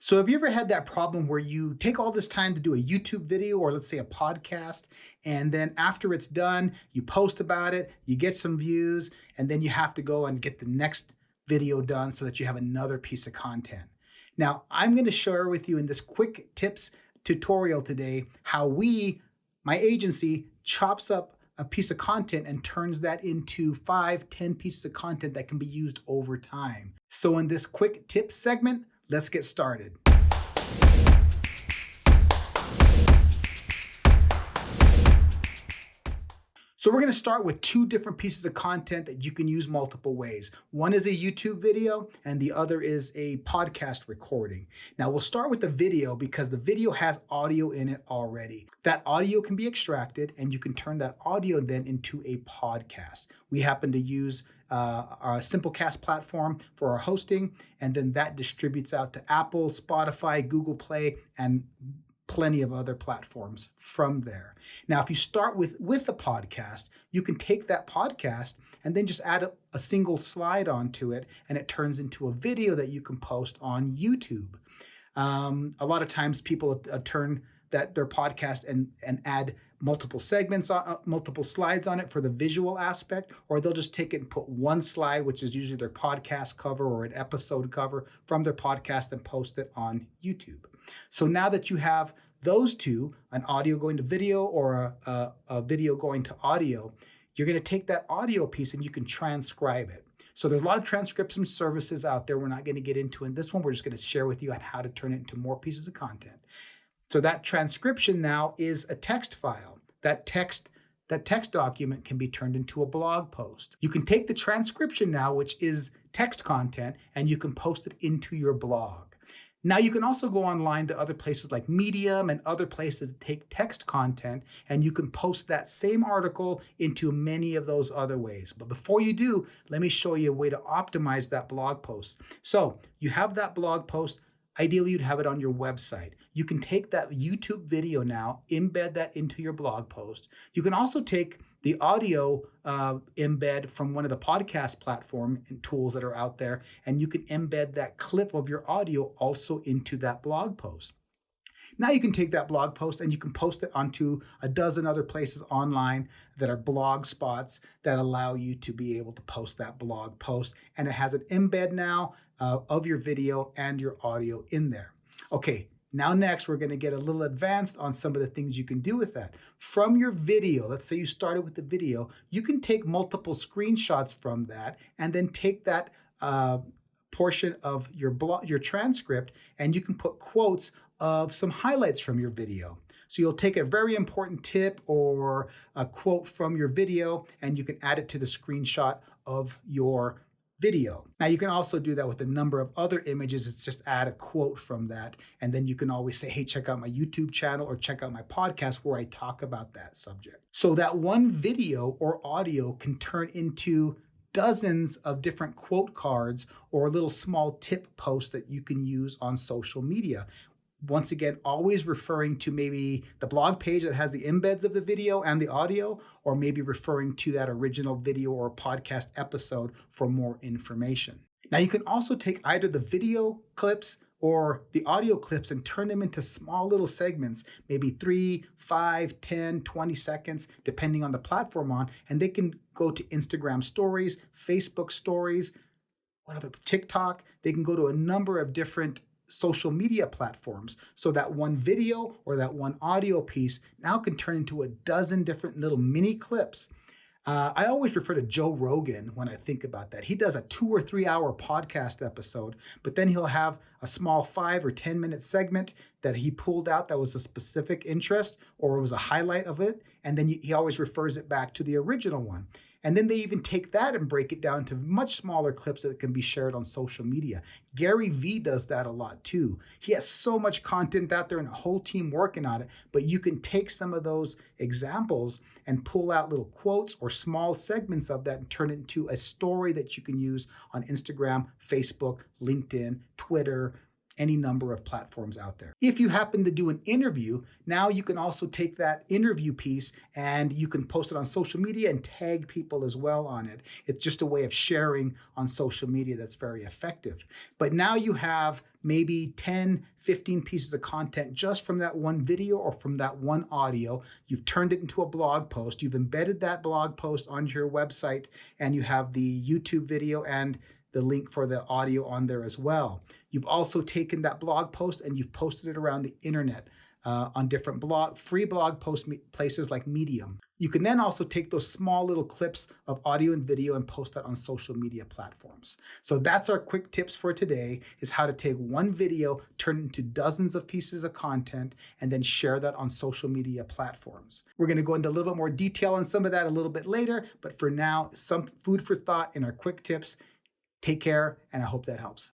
So have you ever had that problem where you take all this time to do a YouTube video or let's say a podcast, and then after it's done, you post about it, you get some views, and then you have to go and get the next video done so that you have another piece of content. Now, I'm going to share with you in this quick tips tutorial today how my agency, chops up a piece of content and turns that into 5-10 pieces of content that can be used over time. So in this quick tips segment, let's get started. So we're going to start with two different pieces of content that you can use multiple ways. One is a YouTube video and the other is a podcast recording. Now we'll start with the video because the video has audio in it already. That audio can be extracted and you can turn that audio then into a podcast. We happen to use our Simplecast platform for our hosting, and then that distributes out to Apple, Spotify, Google Play, and plenty of other platforms from there. Now, if you start with the podcast, you can take that podcast and then just add a single slide onto it, and it turns into a video that you can post on YouTube. A lot of times people turn their podcast and add multiple segments, multiple slides on it for the visual aspect, or they'll just take it and put one slide, which is usually their podcast cover or an episode cover from their podcast, and post it on YouTube. So now that you have those two, an audio going to video or a video going to audio, you're going to take that audio piece and you can transcribe it. So there's a lot of transcription services out there we're not going to get into in this one. We're just going to share with you on how to turn it into more pieces of content. So that transcription now is a text file. That text document can be turned into a blog post. You can take the transcription now, which is text content, and you can post it into your blog. Now you can also go online to other places like Medium and other places that take text content, and you can post that same article into many of those other ways. But before you do, let me show you a way to optimize that blog post. So you have that blog post. Ideally, you'd have it on your website. You can take that YouTube video now, embed that into your blog post. You can also take the audio embed from one of the podcast platform and tools that are out there, and you can embed that clip of your audio also into that blog post. Now you can take that blog post and you can post it onto a dozen other places online that are blog spots that allow you to be able to post that blog post. And it has an embed now of your video and your audio in there. Okay, now next we're going to get a little advanced on some of the things you can do with that. From your video, let's say you started with the video, you can take multiple screenshots from that and then take that portion of your transcript, and you can put quotes of some highlights from your video. So you'll take a very important tip or a quote from your video and you can add it to the screenshot of your video. Now you can also do that with a number of other images. It's just add a quote from that. And then you can always say, hey, check out my YouTube channel or check out my podcast where I talk about that subject. So that one video or audio can turn into dozens of different quote cards or little small tip posts that you can use on social media. Once again, always referring to maybe the blog page that has the embeds of the video and the audio, or maybe referring to that original video or podcast episode for more information. Now you can also take either the video clips or the audio clips and turn them into small little segments, maybe 3, 5, 10, 20 seconds, depending on the platform and they can go to Instagram stories, Facebook stories, TikTok. They can go to a number of different social media platforms. So that one video or that one audio piece now can turn into a dozen different little mini clips. I always refer to Joe Rogan when I think about that. He does a 2 or 3 hour podcast episode, but then he'll have a small 5 or 10 minute segment that he pulled out that was a specific interest or it was a highlight of it. And then he always refers it back to the original one. And then they even take that and break it down to much smaller clips that can be shared on social media. Gary Vee does that a lot too. He has so much content out there and a whole team working on it, but you can take some of those examples and pull out little quotes or small segments of that and turn it into a story that you can use on Instagram, Facebook, LinkedIn, Twitter, any number of platforms out there. If you happen to do an interview, now you can also take that interview piece and you can post it on social media and tag people as well on it. It's just a way of sharing on social media that's very effective. But now you have maybe 10, 15 pieces of content just from that one video or from that one audio. You've turned it into a blog post. You've embedded that blog post onto your website, and you have the YouTube video and the link for the audio on there as well. You've also taken that blog post and you've posted it around the internet on different free blog post places like Medium. You can then also take those small little clips of audio and video and post that on social media platforms. So that's our quick tips for today, is how to take one video, turn it into dozens of pieces of content, and then share that on social media platforms. We're going to go into a little bit more detail on some of that a little bit later, but for now, some food for thought in our quick tips. Take care, and I hope that helps.